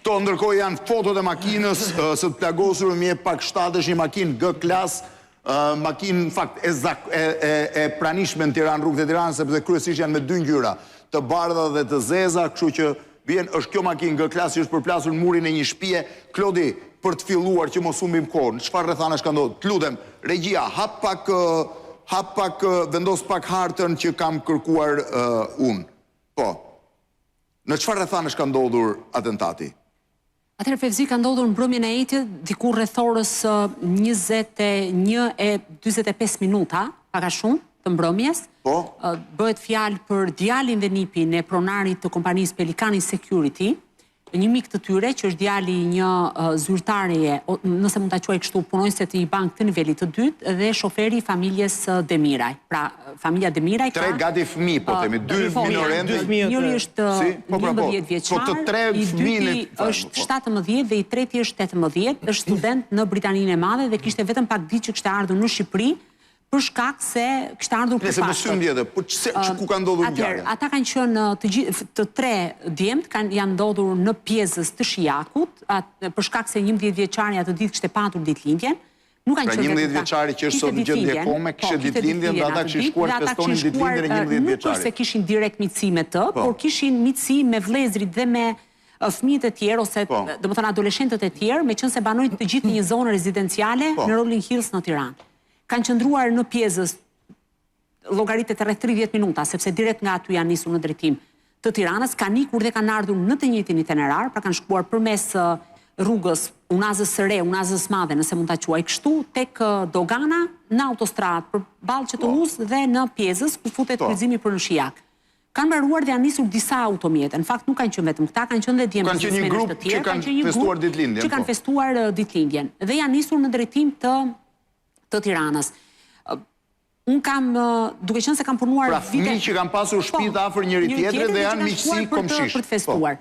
Këto ndërkohë janë fotot e makinës së të plagosur, më jep pak 7 është një makinë G-klas, makinë në fakt e pranishme në Tiranë, rrugët e Tiranës, sepse kryesisht janë me 2 ngjyra, të bardha dhe të zeza, kështu që vjen është kjo makinë G-klas që është përplasur në murin e një shtëpie. Klodi, për të filluar që mos humbim kohën, çfarë rrethanash ka ndodhur? Të lutem, regjia, hap pak, vendos pak hartën që kam kërkuar unë. Po. Në çfarë rrethanash ka ndodhur atentati? Atëherë Fevzi ka ndodhur në mbrëmjen e Etit, diku rreth orës 21:45 minuta, pak a shumë, të mbrëmjes. Po. Bëhet fjalë për djalin dhe nipin e pronarit të kompanisë Pelikani Security, një mik të tyre, që është djali një zyrtareje, nëse mund ta quaj kështu, punonjëse të një bank të nivelit të dytë, dhe shoferi i familjes Demiraj. Pra, familja Demiraj ka... 3 gati fëmijë, po themi, 2 minorendë. Njëri është 11 vjeçar, i dyti është 17 dhe i treti është 18, është student në Britaninë e Madhe dhe kishte vetëm pak ditë që kishte ardhur në Shqipëri, për shkak se kishte ardhur për pashkët. Po ku ka ndodhur ngjarja? Ata kanë qenë të 3 djemt janë ndodhur në pjezës të Shijakut, për shkak se 11 vjeçari atë ditë kishte patur ditëlindjen. Nuk kanë qenë 11 vjeçari që është sot në gjendje kome, kishte ditëlindjen dhe ata kishin shkuar të festonin ditëlindjen e 11 vjeçarit. Nuk është se kishin direkt miqësi me të, por kishin miqësi me vëllezërit dhe me fëmijët e tjerë ose domethënë adoleshentët e tjerë, meqense banojnë të gjithë në një zonë rezidenciale në Rolling Hills në Tiranë. Kanë qëndruar në pjezës llogaritet rreth 30 minuta, sepse direkt nga aty janë nisur në drejtim të Tiranës, kanë ikur dhe kanë ardhur në të njëjtin itinerar, pra kanë shkuar përmes rrugës Unazës së Re, Unazës Madhe, nëse mund ta quaj kështu, tek dogana në autostradë përballë QTU-s dhe në pjezës ku futet kryqëzimi për në Shijak. Kanë mbaruar dhe janë nisur disa automjete. Në fakt nuk kanë qenë vetëm këta, kanë qenë edhe djemë të tjerë, kanë qenë një grup që kanë festuar ditëlindjen dhe janë nisur në drejtim të Tiranës. Unë kam, duke qenë se kam punuar vite... Pra fëmijë që kanë pasur shtëpi afër njëri tjetrit dhe janë miqësi komshish. Për të festuar.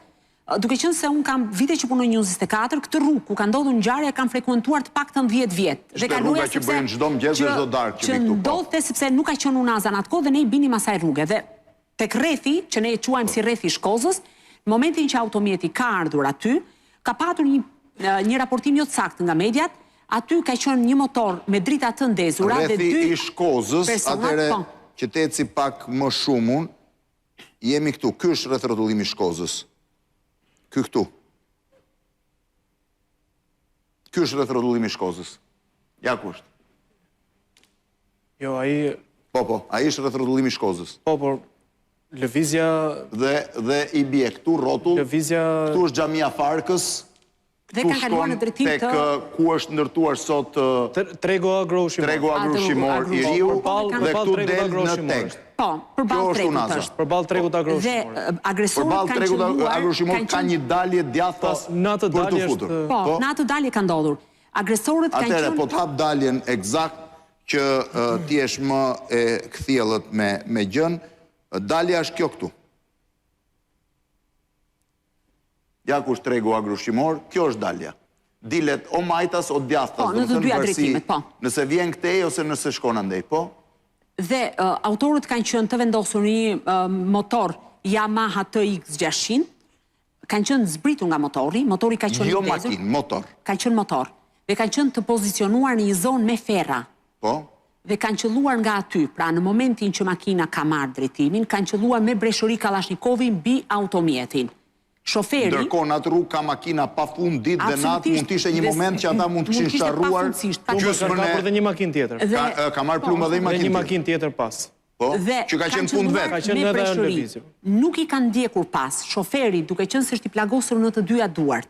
Duke qenë se unë kam vite që punoj në 24, këtë rrugë ku ka ndodhur ngjarja kam frekuentuar të paktën 10 vjet. Dhe rruga që bëjnë çdo mëngjes dhe çdo darkë që ndodhte sepse nuk ka qenë Unaza në atë kohë dhe ne i binim asaj rruge. Dhe tek rrethi, që ne e quajmë si rrethi i Shkozës, në momentin që automjeti ka ardhur aty, ka patur një raportim jo të saktë nga mediat. Aty ka qenë një motor me drita të ndezura dhe 2 rrethi i Shkozës, atëre që të eci pak më shumun, jemi këtu. Ky është rreth rrotullimi i Shkozës. Ky këtu. Ky është rreth rrotullimi i Shkozës. Ja ku është. Jo, ai... Po, ai është rreth rrotullimi i Shkozës. Po, por lëvizja... Dhe i bie këtu rrotull. Lëvizja... Këtu është Xhamia Farkës. Dhe kanë kaluar në drejtim të... ku është ndërtuar sot... Tregu Agroshimor. Tregu Agroshimor i Riu, dhe këtu del në tekst. Po, përballë tregut është. Përballë tregut Agroshimor. Dhe agresorët kanë qenuar... Përballë tregut Agroshimor ka një dalje djathta për të futur. Po, në atë dalje ka ndodhur. Agresorët kanë qenë... Atëre, po të hap daljen eksakt që ti jesh më e kthjellët me gjën, dalja është kjo këtu. Ja ku është tregu Agroshimor, kjo është dalja. Dilet o majtas o djathtas. Po, në të dyja drejtimet, po. Nëse vjen këtej ose nëse shkon andej, po? Dhe autorët kanë qenë të vendosur një motor Yamaha TX600, kanë qenë zbritur nga motori ka qenë jo makinë, motor. Ka qenë motor. Dhe kanë qenë të pozicionuar në një zonë me ferra. Po? Dhe kanë qelluar nga aty, pra në momentin që makina ka marrë drejtimin, kanë qelluar me breshori Kalashnikovin mbi automjetin. Shoferi... Ndërkohë në atë rrugë ka makina pa fund ditë dhe natë, mund t'ishte një moment që ata mund të kishin sharruar gjysmën e... Ka dhe një makinë tjetër. Ka marrë plumë dhe një makinë tjetër pas. Po, që ka qenë fund vetë. Ka qenë edhe në lëvizje. Nuk i kanë ndjekur pas. Shoferi, duke qenë se është i plagosur në të dyja duart,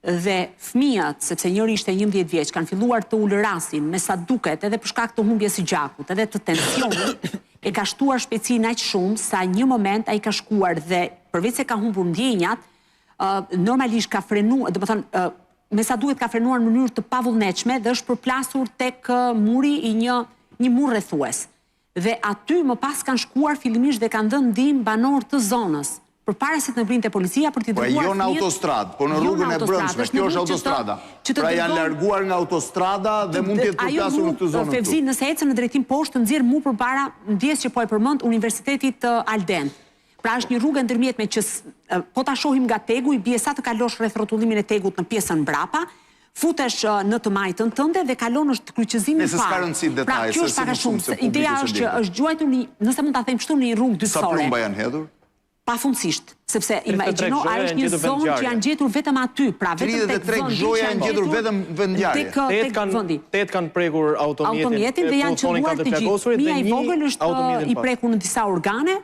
dhe fëmijët, sepse njëri ishte 11 vjeç, kanë filluar të ulërasin me sa duket edhe për shkak të humbjes së gjakut, edhe të tensionit, e ka shtuar shpejtësinë aq shumë sa një moment ai ka shkuar dhe përveç se ka humbur ndjenjat, normalisht ka frenuar, do të thënë, me sa duhet ka frenuar në mënyrë të pavullnetshme dhe është përplasur tek muri i një mur rrethues. Dhe aty më pas kanë shkuar fillimisht dhe kanë dhënë ndihmë banorë të zonës, përpara se të vrinte policia për t'i dërguar fëmijët. Po jo në autostradë, po në rrugën e brendshme, kjo është autostrada. Pra janë larguar nga autostrada dhe mund të jetë përplasur në këtë zonë këtu. Fevzi, nëse ecën në drejtim poshtë, nxjerr mu përpara, ndjes që po e përmend Universitetit Alden. Pra është një rrugë ndërmjetme që po ta shohim nga tegu, i bie sa të kalosh rreth rrotullimin e tegut në pjesën mbrapa, futesh në të majtën tënde dhe kalon është kryqëzimin Nëse s'ka rëndësi detaj, pra, kjo është pak shumë. Ideja është që është gjuajtur nëse mund ta them kështu në një rrugë dytësore. Sa plumba janë hedhur? Pafundësisht, sepse imagjino, ajo është një zonë që janë gjetur vetëm aty, pra vetëm tek 33 gjoja janë gjetur vetëm vendngjarje. Tek vendi. 8 kanë prekur automjetin dhe janë qëndruar të gjithë. Mia i vogël është i prekur në disa organe,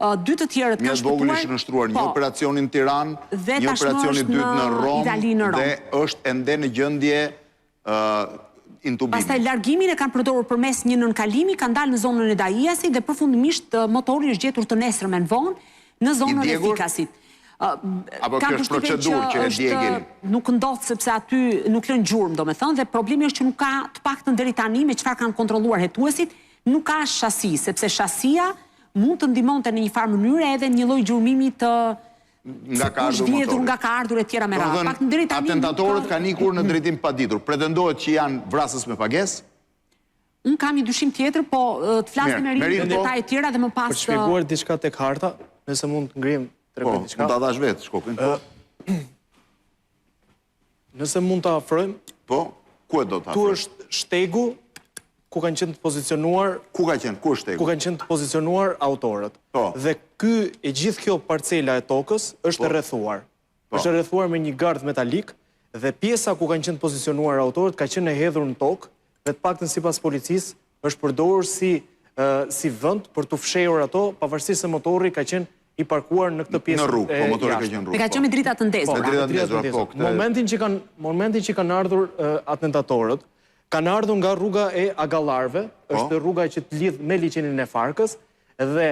2 të tjerët kanë shpëtuar. Mia vogël është nështruar një operacionin Tiranë, një operacionin dytë në Rom dhe është ende në gjendje intubimi. Pastaj largimin e kanë përdorur përmes një nënkalimi, kanë dalë në zonën e Daiasit dhe përfundimisht motori është gjetur të nesërmen vonë në zonën e Fikasit. Apo kjo është procedurë që e djegin? Nuk ndodh sepse aty nuk lën gjurmë, domethënë, dhe problemi është që nuk ka, të paktën deri tani me çfarë kanë kontrolluar hetuesit, nuk ka shasi, sepse shasia mund të ndihmonte në një farë mënyrë edhe një lloj gjurmimi të nga ka ardhur motori. Nga ka ardhur e tjera me radhë. Paktën deri tani atentatorët kanë ikur në drejtim paditur. Pretendohet që janë vrasës me pagesë? Unë kam një dyshim tjetër, po të flasim me rinë detaje tjera dhe më pas për shpjeguar diçka tek harta, nëse mund të ngrim tregoj diçka. Po, mund ta dash vetë Shkopin. Nëse mund ta afrojmë. Po, ku e do ta afrojmë? Tu është shtegu ku kanë qenë të pozicionuar. Ku ka qenë? Ku është shtegu? Ku kanë qenë të pozicionuar autorët. Po. Dhe e gjithë kjo parcela e tokës është rrethuar. Është rrethuar me një gardh metalik dhe pjesa ku kanë qenë të pozicionuar autorët ka qenë e hedhur në tokë dhe të paktën sipas policisë është përdorur si vend për të fshehur ato, pavarësisht se motori ka qenë i parkuar në këtë pjesë. Në rrugë, po motori ka qenë në rrugë. Dhe ka qenë me drita të ndezura. Momentin që kanë ardhur atentatorët, kanë ardhur nga rruga e Agallarve, është rruga që të lidh me liçenin e Farkës dhe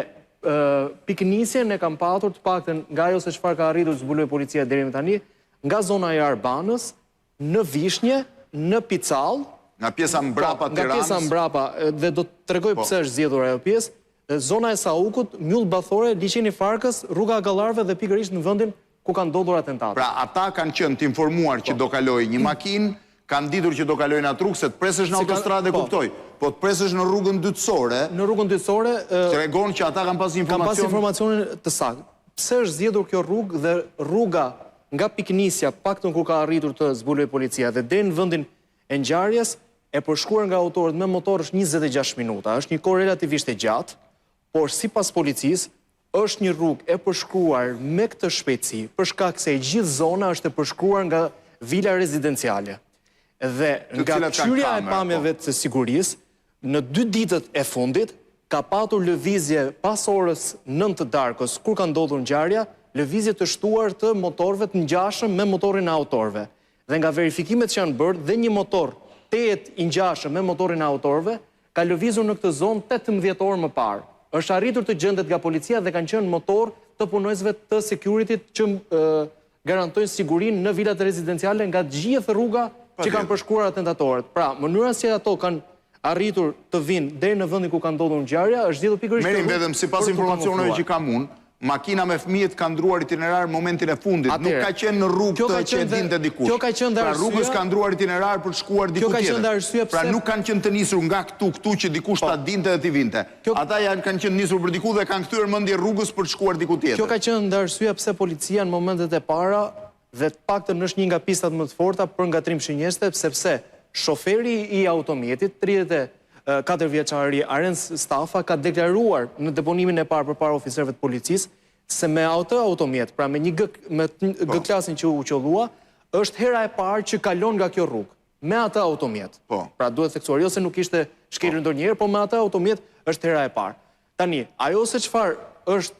piknisjen e kanë patur të paktën nga ajo se çfarë ka arritur zbuloi policia deri më tani, nga zona e Arbanës, në Vishnje, në Picall, nga pjesa mbrapa Tiranës. Nga pjesa mbrapa, dhe do të tregoj pse është zgjedhur ajo pjesë, zona e Saukut, Myll Bathore, liçeni i Farkës, rruga Agallarve dhe pikërisht në vendin ku kanë ndodhur atentatet. Pra ata kanë qenë të informuar që do kalojë një makinë, kanë ditur që do kalojnë atë rrugë, se të presësh në autostradë e kuptoj, po të presësh në rrugën dytësore, tregon që ata kanë pas informacionin të saktë. Pse është zgjedhur kjo rrugë dhe rruga nga piknisja, paktën ku ka arritur të zbulojë policia dhe deri në vendin e ngjarjes, e përshkruar nga autorët me motor është 26 minuta. Është një kohë relativisht e gjatë, por sipas policisë është një rrugë e përshkruar me këtë shpejtësi, për shkak se gjithë zona është e përshkruar nga vila rezidenciale. Dhe nga qyrja e pamjeve të sigurisë, në 2 ditët e fundit, ka patur lëvizje pas orës 9 të darkës, kur ka ndodhur ngjarja, lëvizje të shtuar të motorëve të ngjashëm me motorin e autorëve. Dhe nga verifikimet që janë bërë, dhe një motor 8 i ngjashëm me motorin e autorëve, ka lëvizur në këtë zonë 18 orë më parë. Është arritur të gjendet nga policia dhe kanë qenë motor të punojësve të security që garantojnë sigurinë në vilat rezidenciale nga gjithë rruga që kanë përshkruar atentatorët. Pra, mënyra si ato kanë arritur të vinë deri në vendin ku ka ndodhur ngjarja është zgjedhur pikërisht. Merrim vetëm sipas informacioneve që kam unë, makina me fëmijët ka ndruar itinerar momentin e fundit, nuk ka qenë në rrugë të që e dinte dikush. Kjo ka qenë pra rrugës ka ndruar itinerar për të shkuar diku tjetër. Pra nuk kanë qenë të nisur nga këtu që dikush ta dinte dhe t'i vinte. Ata kanë qenë nisur për diku dhe kanë kthyer mendje rrugës për të shkuar diku tjetër. Kjo ka qenë ndër arsyeja pse policia në momentet e para dhe të paktën është një nga pistat më të forta për ngatrim shënjeste, sepse shoferi i automjetit, 34 vjeçari Arens Stafa, ka deklaruar në deponimin e parë përpara oficerëve të policisë se me atë automjet, pra me një G-klasin që u qollua, është hera e parë që kalon nga kjo rrugë, me atë automjet. Pra duhet theksuar, jo se nuk ishte shkelur ndonjëherë, po me atë automjet është hera e parë. Tani, ajo se çfarë është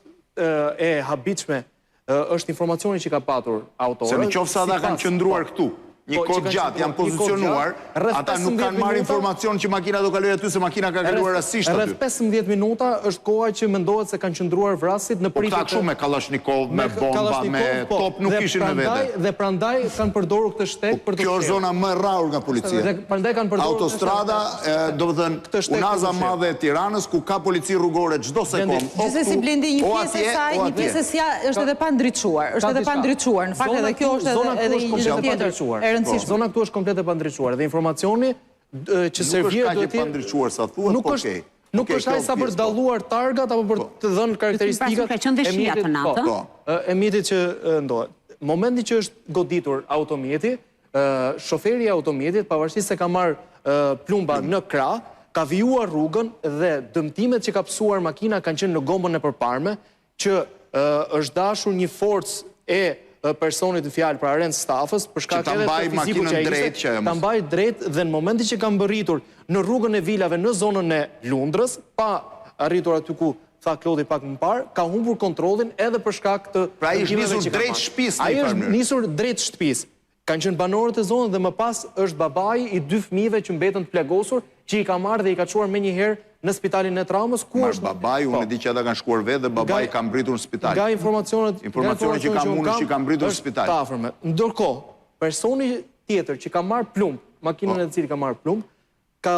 e habitshme, është informacioni që ka patur autorët. Se në qoftë se ata kanë qëndruar këtu, një kohë gjatë, janë pozicionuar, ata nuk kanë marrë informacion që makina do kalojë aty, se makina ka kaluar rastësisht aty. Rreth 15 minuta është koha që mendohet se kanë qëndruar vrasit në pritje. Po këta kështu me Kalashnikov, me bomba, me top nuk kishin me vete. Dhe prandaj kanë përdorur këtë shteg për të. Kjo është zona më e rrahur nga policia. Autostrada, do të thënë, unaza madhe e Tiranës, ku ka polici rrugore çdo sekond. Gjithsesi Blendi, një pjesë e saj, një pjesë e saj është edhe pa ndriçuar. Është edhe pa ndriçuar. Në fakt edhe kjo është edhe një gjë tjetër. Zona këtu është komplet e pandriçuar dhe informacioni që serviret duhet të... Nuk është kaq e pandriçuar sa thuhet, po okej. Nuk është ai sa për dalluar targat apo për të dhënë karakteristikat e mjetit që ndohet. Momenti që është goditur automjeti, shoferi i automjetit, pavarësisht se ka marrë plumba në krah, ka vijuar rrugën dhe dëmtimet që ka psuar makina kanë qenë në gombën e përparme, që është dashur një forcë e personit të fjalë për arend stafës, për shkak edhe të fizikut që ai ishte, ta mbaj drejt dhe në momentin që ka mbërritur në rrugën e vilave në zonën e Lundrës, pa arritur aty ku tha Klodi pak më parë, ka humbur kontrollin edhe për shkak të pra ai është nisur drejt shtëpisë. Ai është nisur drejt shtëpisë. Kanë qenë banorët e zonës dhe më pas është babai i 2 fëmijëve që mbetën të plagosur, që i ka marrë dhe i ka çuar menjëherë në spitalin e traumës, ku është babai, unë e di që ata kanë shkuar vetë dhe babai ka mbritur në spital. Nga informacionet që kam unë që ka mbritur në spital. Ndërkohë, personi tjetër që ka marrë plumb, makinën e cilit ka marrë plumb, ka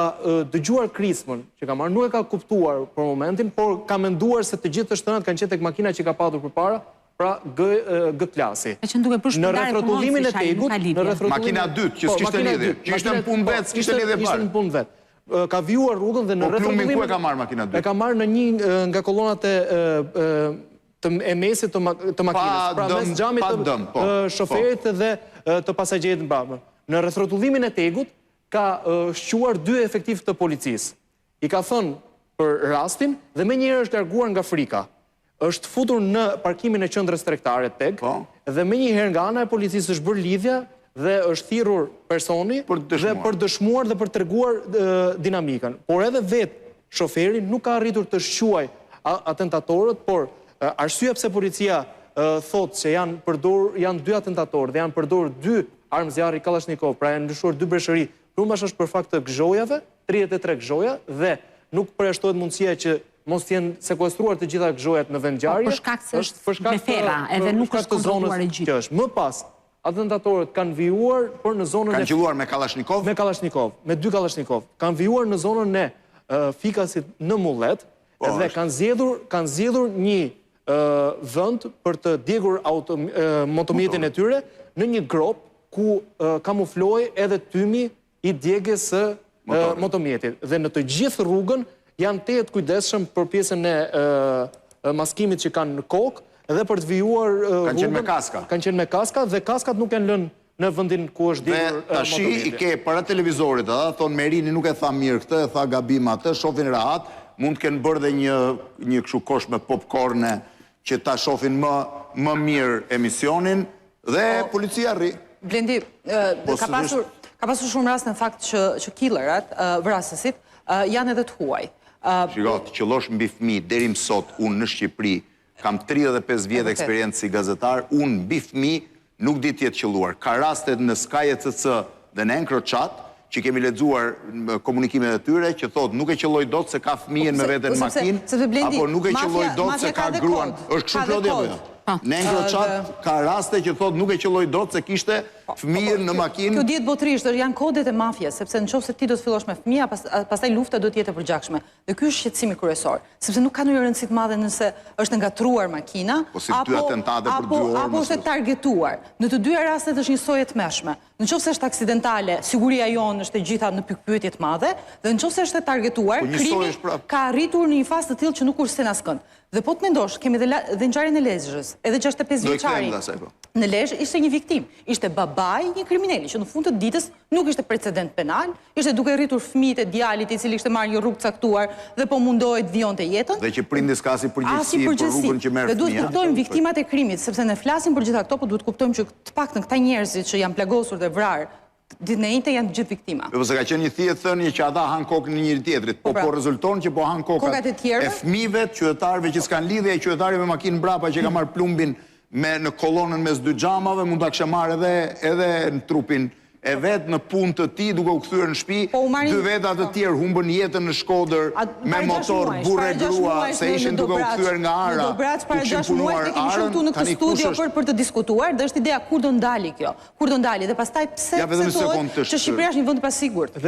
dëgjuar krismën që ka marrë, nuk e ka kuptuar për momentin, por ka menduar se të gjithë të shtënat kanë qenë tek makina që ka patur përpara, pra G klasi. Në rrethrotullimin e tegut, makina dytë që s'kishte lidhje, që ishte në punë vetë, s'kishte lidhje parë. Ka vijuar rrugën dhe në rrethrotullimin ku e ka marrë makina dytë? E ka marrë në një nga kolonat e mesit të makinës, pra mes xhamit të shoferit dhe të pasagjerit mbrapa. Në rrethrotullimin e tegut ka shquar 2 efektiv të policisë. I ka thënë për rastin dhe menjëherë është larguar nga frika. Është futur në parkimin e qendrës tregtare Teg dhe menjëherë nga ana e policisë është bërë lidhja dhe është thirrur personi për dëshmuar dhe për treguar dinamikën. Por edhe vetë shoferi nuk ka arritur të shquaj atentatorët, por arsyeja pse policia thotë se janë 2 atentatorë dhe janë përdorur 2 armë zjarri Kalashnikov, pra janë ndryshuar 2 breshëri, plumbash është për fakt të gëzhojave, 33 gëzhoja dhe nuk përjashtohet mundësia që mos të jenë sekuestruar të gjitha gëzhojat në vendngjarje. Për shkak se është me fera, edhe nuk është kontrolluar e gjithë. Më pas, atentatorët kanë vijuar për në zonën e... Kanë qelluar me Kalashnikov? Me Kalashnikov, me 2 Kalashnikov. Kanë vijuar në zonën e fikasit në Mullet dhe kanë zgjedhur një vend për të djegur motomjetin e tyre në një grop ku kamufloi edhe tymi i djegjes së motomjetit. Dhe në të gjithë rrugën janë tehet kujdesshëm për pjesën e maskimit që kanë në kokë dhe për të vijuar rrugën. Kanë qenë me kaska. Kanë qenë me kaska dhe kaskat nuk janë lënë në vendin ku është djegur motomjeti. Dhe tashi i ke para televizorit, thonë Merini nuk e tha mirë këtë, e tha gabim atë, shofin rahat, mund të kenë bërë dhe një kështu kosh me popcorne që ta shofin më mirë emisionin dhe policia rri. Blendi, ka pasur shumë rast në fakt që killerat, vrasësit, janë edhe të huaj. Shiko, të qëllosh mbi fëmijë, deri më sot, unë në Shqipëri, kam 35 vjetë eksperiencë si gazetar, unë mbi fëmijë nuk di të jetë qëlluar. Ka rastet në Sky ECC dhe në Encrochat, që kemi lexuar komunikimet e tyre, që thotë nuk e qëlloj dot se ka fëmijën me vete në makinë, apo nuk e qëlloj dot se ka gruan. Është kështu Klodi apo jo? Në Encrochat ka raste që thotë nuk e qëlloj dot se kishte fëmijën në makinë. Kjo dihet botërisht, janë kodet e mafjes, sepse nëse ti do të fillosh me fëmija, pastaj lufta do të jetë e përgjakshme. Dhe ky është shqetësimi kryesor, sepse nuk ka ndonjë rëndësi të madhe nëse është ngatruar makina apo është targetuar. Në të dyja rastet është njësoj e tmeshme. Nëse është aksidentale, siguria jonë është e gjitha në pikpyetje të madhe, dhe nëse është targetuar, krimi ka arritur në një fazë të tillë që nuk kursen askënd. Dhe po të mendosh, kemi dhe ngjarjen e Lezhës, edhe 65 vjeçari. Në Lezhë ishte një viktim, ishte babai një kriminali që në fund të ditës nuk ishte precedent penal, ishte duke rritur fëmijët e djalit i cili ishte marrë një rrugë caktuar dhe po mundohej të vijonte jetën. Dhe që prindis ka si përgjegjësi për rrugën që merr fëmia. Dhe duhet të kuptojmë viktimat e krimit, sepse ne flasim për gjitha këto, por duhet të kuptojmë që të paktën këta njerëzit që janë plagosur dhe vrarë ditën e njëjtë janë gjithë viktima. Po se ka qenë një thjet thënie që ata han kokën e njëri tjetrit, po rezulton që po han kokat e fëmijëve, qytetarëve që s'kan lidhje, e qytetarit me makinë mbrapa që ka marr plumbin në kolonën mes 2 xhamave, mund ta kishe marrë edhe në trupin e vetë në punë të ti, duke u kthyer në shtëpi, 2 veta të tjerë humbën jetën në Shkodër me motor, burrë e grua, se ishin duke u kthyer nga Ara, ku kishin punuar Arën, tani kush është për të diskutuar, dhe është ideja kur do ndali kjo, kur do ndali, dhe pastaj pse thotë që Shqipëria është një vend i pasigurt.